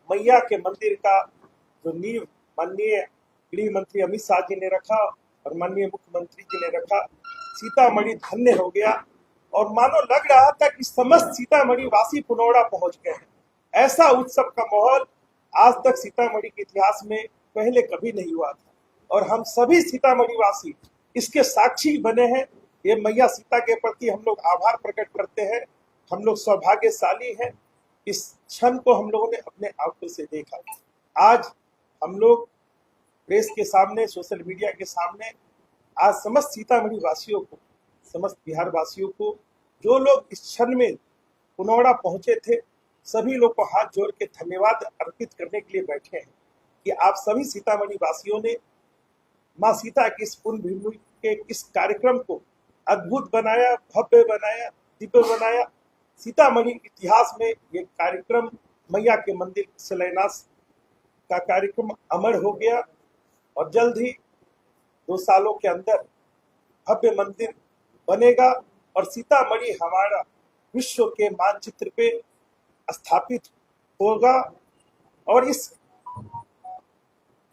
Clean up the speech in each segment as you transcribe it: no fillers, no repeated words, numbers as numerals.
मैया के मंदिर का जो नींव माननीय गृह मंत्री अमित शाह जी ने रखा और माननीय मुख्यमंत्री जी ने रखा, सीतामढ़ी धन्य हो गया और मानो लग रहा था कि समस्त सीतामढ़ी वासी पुनौरा पहुंच गए हैं। ऐसा उत्सव का माहौल आज तक सीतामढ़ी के इतिहास में पहले कभी नहीं हुआ था और हम सभी सीतामढ़ी वासी इसके साक्षी बने हैं। ये मैया सीता के प्रति हम लोग आभार प्रकट करते हैं। हम लोग सौभाग्यशाली हैं, इस क्षण को हम लोगों ने अपने आंखों से देखा। आज हम लोग प्रेस के सामने, सोशल मीडिया के सामने आज समस्त सीतामढ़ी वासियों को, समस्त बिहार वासियों को, जो लोग इस क्षण में पुनौरा पहुंचे थे, सभी लोग को हाथ जोड़ के धन्यवाद अर्पित करने के लिए बैठे हैं कि आप सभी सीतामढ़ी वासियों ने माँ सीता की इस पुण्य भूमि के इस कार्यक्रम को अद्भुत बनाया, भव्य बनाया, दिव्य बनाया। सीतामढ़ी इतिहास में ये कार्यक्रम मैया के मंदिर शिलान्यास का कार्यक्रम अमर हो गया और जल्द ही 2 सालों के अंदर भव्य मंदिर बनेगा और सीतामढ़ी हमारा विश्व के मानचित्र पे स्थापित होगा। और इस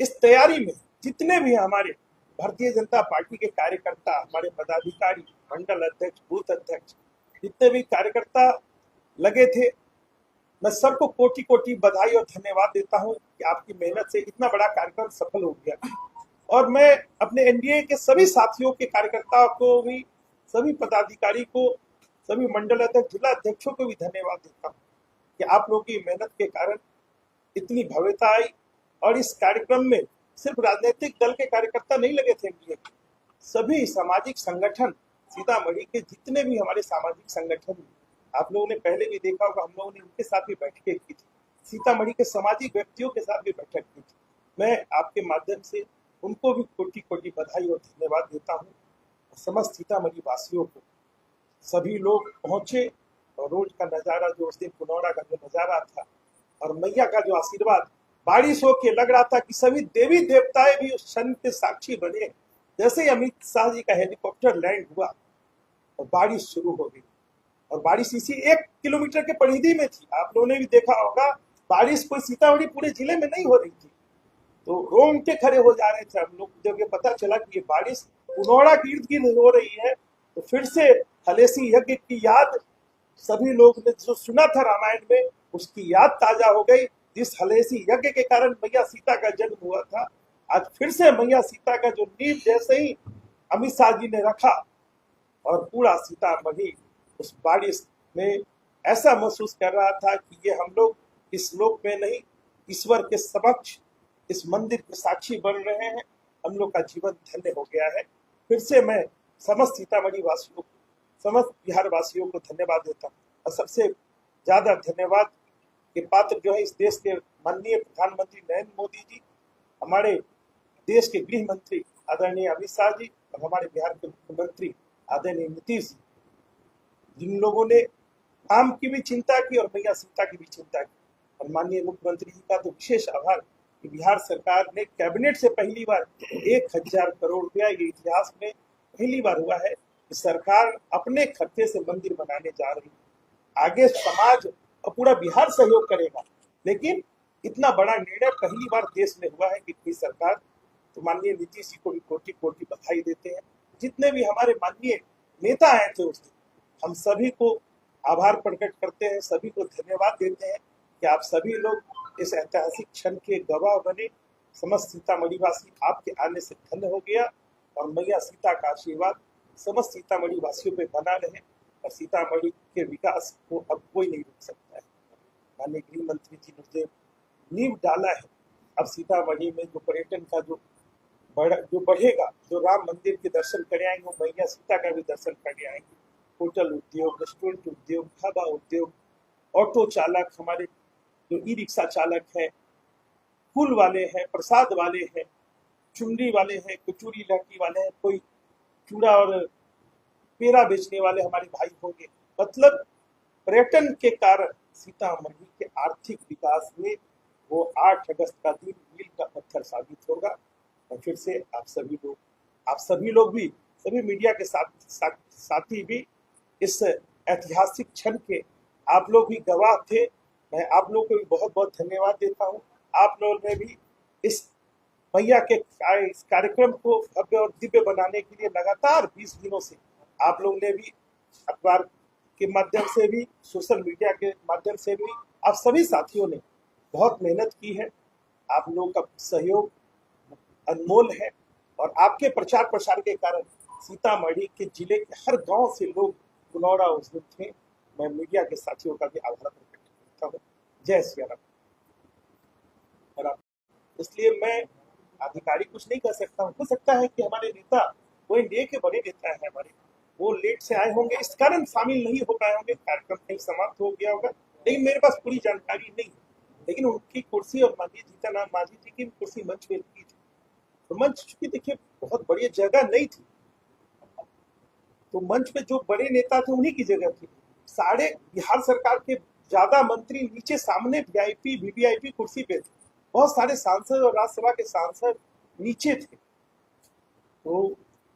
तैयारी में जितने भी हमारे भारतीय जनता पार्टी के कार्यकर्ता, हमारे पदाधिकारी, मंडल अध्यक्ष, बूथ अध्यक्ष, जितने भी कार्यकर्ता लगे थे, मैं सबको कोटि कोटि बधाई और धन्यवाद देता हूं कि आपकी मेहनत से इतना बड़ा कार्यक्रम सफल हो गया। और मैं अपने एनडीए के सभी साथियों के कार्यकर्ताओं को भी, सभी पदाधिकारी को, सभी मंडल अध्यक्ष, जिला अध्यक्षों को भी धन्यवाद देता हूँ कि आप लोगों की मेहनत के कारण इतनी भव्यता आई। और इस कार्यक्रम में सिर्फ राजनीतिक दल के कार्यकर्ता नहीं लगे थे, सभी सामाजिक संगठन, सीतामढ़ी के जितने भी हमारे सामाजिक संगठन, आप लोगों ने पहले भी देखा होगा, हम लोगों ने उनके साथ भी बैठकें की थी, सीतामढ़ी के सामाजिक व्यक्तियों के साथ भी बैठक की थी। मैं आपके माध्यम से उनको भी कोटि कोटि बधाई और धन्यवाद देता हूँ। समस्त सीतामढ़ी वासियों को सभी लोग पहुंचे और रोज का नजारा, जो उस दिन पुनौरा का जो नजारा था और मैया का जो आशीर्वाद, बारिश हो के लग रहा था कि सभी देवी देवताएं भी उस क्षण के साक्षी बने। जैसे ही अमित शाह जी का हेलीकॉप्टर लैंड हुआ और बारिश शुरू हो गई, और बारिश इसी 1 किलोमीटर के परिधि में थी। आप लोगों ने भी देखा होगा, बारिश कोई सीतामढ़ी पूरे जिले में नहीं हो रही थी, तो रोंगटे खड़े हो जा रहे थे हम लोग जब ये पता चला कि ये बारिश पुनौरा के इर्द गिर्द हो रही है। तो फिर से हलेसी यज्ञ की याद, सभी लोग ने जो सुना था रामायण में, उसकी याद ताजा हो गई। जिस हलेसी यज्ञ के कारण मैया सीता का जन्म हुआ था, आज फिर से मैया सीता का जो नींव जैसे ही अमित शाह जी ने रखा और पूरा सीतामढ़ी उस बारिश में ऐसा महसूस कर रहा था कि ये हम लोग इस लोक में नहीं, ईश्वर के समक्ष इस मंदिर के साक्षी बन रहे हैं। हम लोग का जीवन धन्य हो गया है। फिर से मैं समस्त सीतामढ़ी वासियों को, समस्त बिहार वासियों को धन्यवाद देता हूँ। और सबसे ज्यादा धन्यवाद के पात्र जो है इस देश के माननीय प्रधानमंत्री नरेंद्र मोदी जी, हमारे देश के गृह मंत्री आदरणीय अमित शाह जी और हमारे बिहार के मुख्यमंत्री आदरणीय नीतीश जी, जिन लोगों ने आम की भी चिंता की और मैया सीता की भी चिंता की। और माननीय मुख्यमंत्री जी का तो विशेष आभार कि बिहार सरकार ने कैबिनेट से पहली बार 1000 करोड़ रुपया, ये इतिहास में पहली बार हुआ है कि सरकार अपने खर्चे से मंदिर बनाने जा रही है। आगे समाज और पूरा बिहार सहयोग करेगा, लेकिन इतना बड़ा निर्णय पहली बार देश में हुआ है कि कोई सरकार। तो माननीय नीतीश जी को भी कोटि कोटि बधाई देते हैं। जितने भी हमारे माननीय नेता आए थे उस दिन, हम सभी को आभार प्रकट करते हैं, सभी को धन्यवाद देते हैं कि आप सभी लोग इस ऐतिहासिक क्षण के गवाह बने। समस्त सीतामढ़ी वासी आपके आने से धन्य हो गया और मैया सीता का आशीर्वाद समस्त सीतामढ़ी वासियों पे बना रहे और सीतामढ़ी के विकास को अब कोई नहीं रोक सकता है। माननीय गृह मंत्री जी ने नींव डाला है, अब सीतामढ़ी में जो पर्यटन का जो बढ़ेगा, जो राम मंदिर के दर्शन करने आएंगे वो मैया सीता का भी दर्शन करने आएंगे। होटल उद्योग, रेस्टोरेंट उद्योग, ढाबा उद्योग, ऑटो चालक, हमारे जो ई रिक्शा चालक हैं, फूल वाले हैं, प्रसाद वाले हैं, चुनरी वाले हैं, कचूरी लहटी वाले हैं, कोई चूड़ा और पेड़ा बेचने वाले हमारे भाई होंगे। मतलब पर्यटन के कारण सीतामढ़ी के आर्थिक विकास में वो 8 अगस्त का दिन मील का पत्थर साबित होगा। और फिर से आप सभी लोग भी, सभी मीडिया के साथी भी इस ऐतिहासिक क्षण के आप लोग भी गवाह थे मैं आप लोगों को भी बहुत बहुत धन्यवाद देता हूँ। आप लोगों ने भी इस मैया के इस कार्यक्रम को भव्य और दिव्य बनाने के लिए लगातार 20 दिनों से आप लोगों ने भी अखबार के माध्यम से भी, सोशल मीडिया के माध्यम से भी, आप सभी साथियों ने बहुत मेहनत की है। आप लोगों का सहयोग अनमोल है और आपके प्रचार प्रसार के कारण सीतामढ़ी के जिले के हर गांव से लोग पुनौरा उस दिन थे। मैं मीडिया के साथियों का भी आभार प्रकट करता हूँ। जय श्री राम। और इसलिए मैं अधिकारी कुछ नहीं कर सकता हूँ। हो सकता है कि हमारे नेता, कोई लेट के बड़े नेता है हमारे, वो लेट से आए होंगे, इस कारण शामिल नहीं हो पाए होंगे, कार्यक्रम कहीं समाप्त हो गया होगा, लेकिन मेरे पास पूरी जानकारी नहीं। लेकिन उनकी कुर्सी और मांझी जीतन मांझी जी की कुर्सी मंच पे लगी थी, तो मंच चूंकि देखिए बहुत बड़ी जगह नहीं थी, तो मंच पे जो बड़े नेता थे उन्हीं की जगह थी। सारे बिहार सरकार के ज्यादा मंत्री नीचे सामने वीआईपी वीवीआईपी कुर्सी पे थे। बहुत सारे सांसद और राज्यसभा के सांसद नीचे थे। तो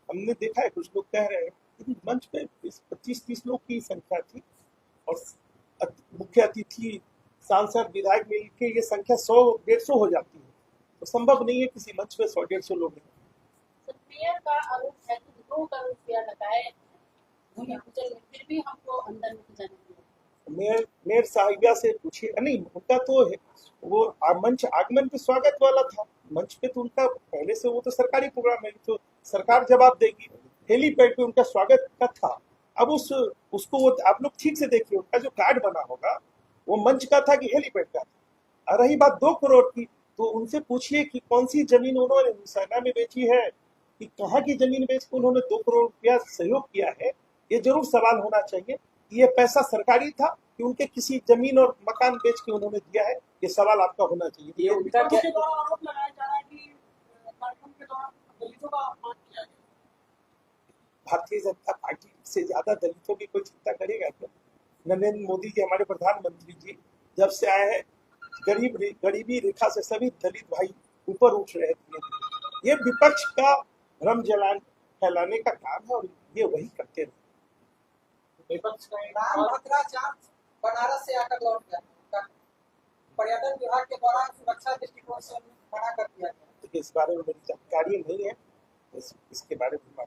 हमने देखा है, कुछ लोग कह रहे हैं कि मंच पे 25-30 लोग की संख्या थी और मुख्य अतिथि सांसद विधायक मिलकर ये संख्या 100-150 हो जाती है। तो संभव नहीं है किसी मंच पे 100-150 लोग हैं। मेयर का आरोप है कि 2 करोड़ रुपया लगाए फिर भी हमको अंदर नहीं जाने दिया। मेयर साहिबा से पूछिए। नहीं, उनका तो है, वो मंच आगमन पे स्वागत वाला था। मंच पे तो उनका पहले से वो तो सरकारी प्रोग्राम है, तो सरकार जवाब देगी। हेलीपैड पे उनका स्वागत का था। अब उसको वो आप लोग ठीक से देखिए, उनका जो कार्ड बना होगा वो मंच का था कि हेलीपैड का था। और रही बात 2 करोड़ की, तो उनसे पूछिए कि कौन सी जमीन उन्होंने सेना में बेची है, कि कहाँ की जमीन बेच कर उन्होंने 2 करोड़ रुपया सहयोग किया है। ये जरूर सवाल होना चाहिए कि ये पैसा सरकारी था कि उनके किसी जमीन और मकान बेच के उन्होंने दिया है। ये सवाल आपका होना चाहिए। ये उनका आरोप लगाया जा रहा है कि कार्यक्रम के दौरान दलितों का अपमान किया गया। भारतीय जनता पार्टी से ज्यादा दलितों की कोई चिंता करेगा क्या? नरेंद्र मोदी जी, हमारे प्रधानमंत्री जी, जब से आए हैं गरीबी रेखा से सभी दलित भाई ऊपर उठ रहे थे। ये विपक्ष का भ्रम फैलाने का काम है और ये वही करते रहे। विपक्ष का बनारस से आकर लौट गया, पर्यटन विभाग के द्वारा सुरक्षा दृष्टिकोण से मना कर दिया गया। इस बारे में मेरी जानकारी नहीं है, इसके बारे में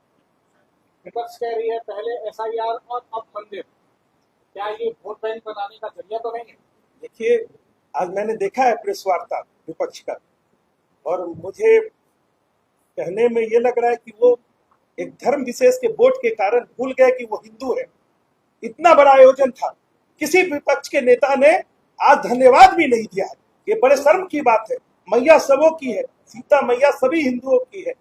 विपक्ष कह रही है पहले एसआईआर और अब मंदिर, क्या ये वोट बैंक बनाने का जरिया तो नहीं है? देखिए, आज मैंने देखा है प्रेस वार्ता विपक्ष का, और मुझे कहने में ये लग रहा है कि वो एक धर्म विशेष के वोट के कारण भूल गए कि वो हिंदू है। इतना बड़ा आयोजन था, किसी विपक्ष के नेता ने आज धन्यवाद भी नहीं दिया है। ये बड़े शर्म की बात है। मैया सबों की है, सीता मैया सभी हिंदुओं की है।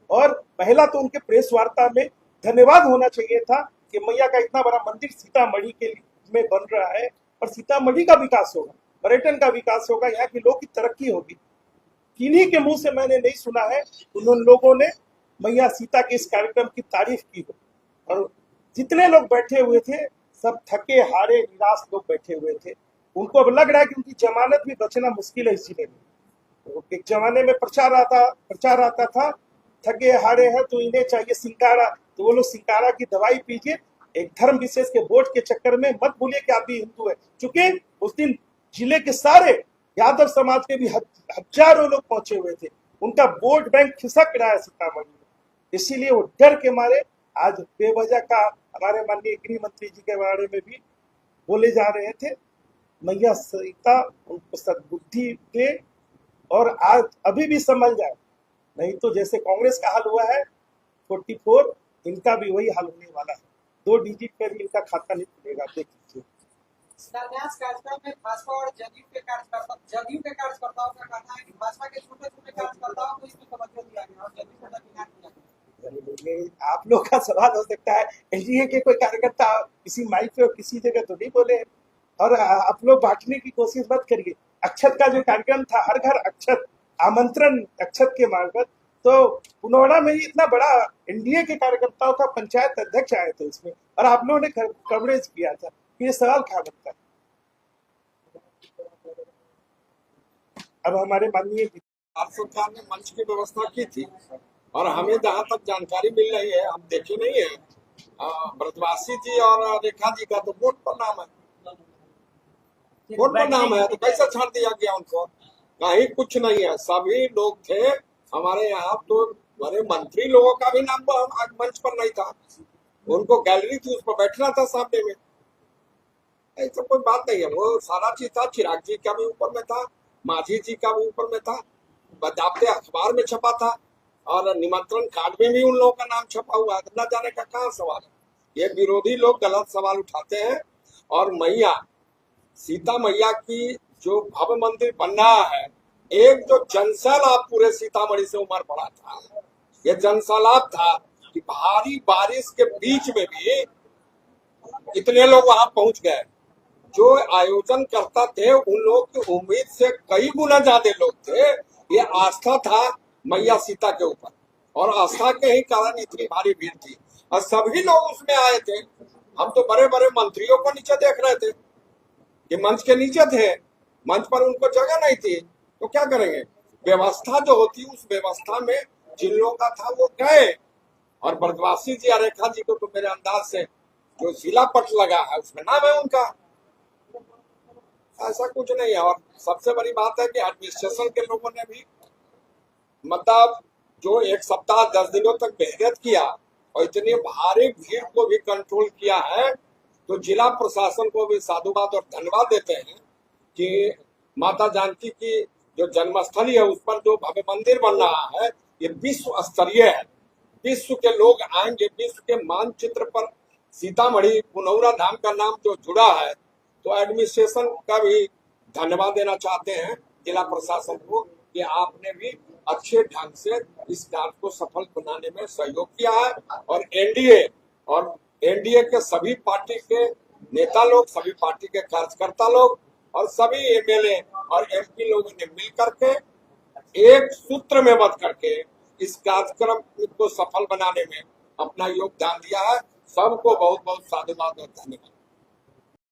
और पहला तो उनके प्रेस वार्ता में धन्यवाद होना चाहिए था कि मैया का इतना बड़ा मंदिर सीतामढ़ी के में बन रहा है और सीतामढ़ी का विकास होगा, पर्यटन का विकास होगा, यहाँ के लोग की तरक्की होगी। किन्हीं के मुंह से मैंने नहीं सुना है उन लोगों ने मैया सीता के इस कार्यक्रम की तारीफ की हो। और जितने लोग बैठे हुए थे सब थके हारे निराश लोग बैठे हुए थे। उनको अब लग रहा है कि उनकी जमानत भी बचना मुश्किल है इस जिले में। तो एक जमाने में प्रचार आता था, थके हारे हैं तो इन्हें चाहिए सिंगारा, तो वो लोग सिंगारा की दवाई पीजिए। एक धर्म विशेष के वोट के चक्कर में मत भूलिए कि आप भी हिंदू है। चूंकि उस दिन जिले के सारे यादव समाज के भी हजारों लोग पहुंचे हुए थे, उनका वोट बैंक खिसक रहा है सीतामढ़ी में, इसीलिए वो डर के मारे आज बेवजह का हमारे माननीय गृह मंत्री जी के बारे में भी बोले जा रहे थे। मैया सीता उनको सद्बुद्धि दे और आज अभी भी संभल जाए, नहीं तो जैसे कांग्रेस का हाल हुआ है 44, इनका भी वही हाल होने वाला है। 2 डिजिट पे भी इनका खाता नहीं खुलेगा। देख लीजिए। शिलान्यास कार्यक्रम में भाजपा और जदयू के कार्यकर्ताओं का कहना है कि भाजपा के छोटे-छोटे कार्यकर्ताओं को इसमें तवज्जो दिया गया और जदयू को दरकिनार किया गया। आप लोग का सवाल हो सकता है एनडीए के कोई कार्यकर्ता किसी माइक पे और किसी जगह तो नहीं बोले, और आप लोग बांटने की कोशिश मत करिए। अक्षत का जो कार्यक्रम था, हर घर अक्षत, आमंत्रण अक्षत के मार्फत, तो पुनौरा में ही इतना बड़ा एनडीए के कार्यकर्ताओं का पंचायत अध्यक्ष आए थे उसमें, और आप लोगों ने कवरेज किया था। ये सवाल कहाँ बनता है? अब हमारे माननीय सरकार ने मंच की व्यवस्था की थी और हमें जहाँ तक जानकारी मिल रही है, हम देखे नहीं है, ब्रजवासी जी और रेखा जी का तो वोट पर नाम है। फोन पर नाम है तो कैसे छाड़ दिया गया उनको? कहीं कुछ नहीं है, सभी लोग थे हमारे यहाँ। तो बड़े मंत्री लोगों का भी नाम आज मंच पर नहीं था, उनको गैलरी थी, उस पर बैठना था सामने में। ऐसा कोई बात नहीं है, वो सारा चीज था। चिराग जी का भी ऊपर में था, माझी जी का भी ऊपर में था, बजाते अखबार में छपा था, और निमंत्रण कार्ड में भी उन लोगों का नाम छपा हुआ है। न जाने का कहाँ सवाल है? ये विरोधी लोग गलत सवाल उठाते हैं। और मैया सीता मैया की जो भव्य मंदिर बन रहा है, एक जो जनसैलाब पूरे सीतामढ़ी से उमड़ पड़ा था, ये जनसैलाब था कि भारी बारिश के बीच में भी इतने लोग वहां पहुंच गए। जो आयोजन करता थे उन लोग की उम्मीद से कई गुना ज्यादा लोग थे। ये आस्था था मैया सीता के ऊपर, और आस्था के ही कारण इतनी भारी भीड़ थी, और सभी लोग उसमें आए थे। हम तो बड़े बड़े मंत्रियों को नीचे देख रहे थे कि मंच के नीचे थे, मंच पर उनको जगह नहीं थी, तो क्या करेंगे? व्यवस्था जो होती उस व्यवस्था में जिन लोगों का था वो गए। और ब्रजवासी जी और रेखा जी को तो मेरे अंदाज से जो जिला पट लगा है उसमें नाम है उनका। ऐसा कुछ नहीं है। और सबसे बड़ी बात है कि एडमिनिस्ट्रेशन के लोगों ने भी मतलब जो 1 सप्ताह 10 दिनों तक मेहनत किया और इतनी भारी भीड़ को भी कंट्रोल किया है, तो जिला प्रशासन को भी साधुवाद और धन्यवाद देते हैं कि माता जानकी की जो जन्मस्थली है उस पर जो भव्य मंदिर बन रहा है, ये विश्व स्तरीय है। विश्व के लोग आएंगे, विश्व के मानचित्र पर सीतामढ़ी पुनौरा धाम का नाम जो जुड़ा है, तो एडमिनिस्ट्रेशन का भी धन्यवाद देना चाहते हैं जिला प्रशासन को कि आपने भी अच्छे ढंग से इस कार्य को सफल बनाने में सहयोग किया है। और एनडीए के सभी पार्टी के नेता लोग, सभी पार्टी के कार्यकर्ता लोग और सभी एमएलए और एमपी लोगों ने मिल करके एक सूत्र में बंध करके इस कार्यक्रम को सफल बनाने में अपना योगदान दिया है। सबको बहुत बहुत साधुवाद और धन्यवाद।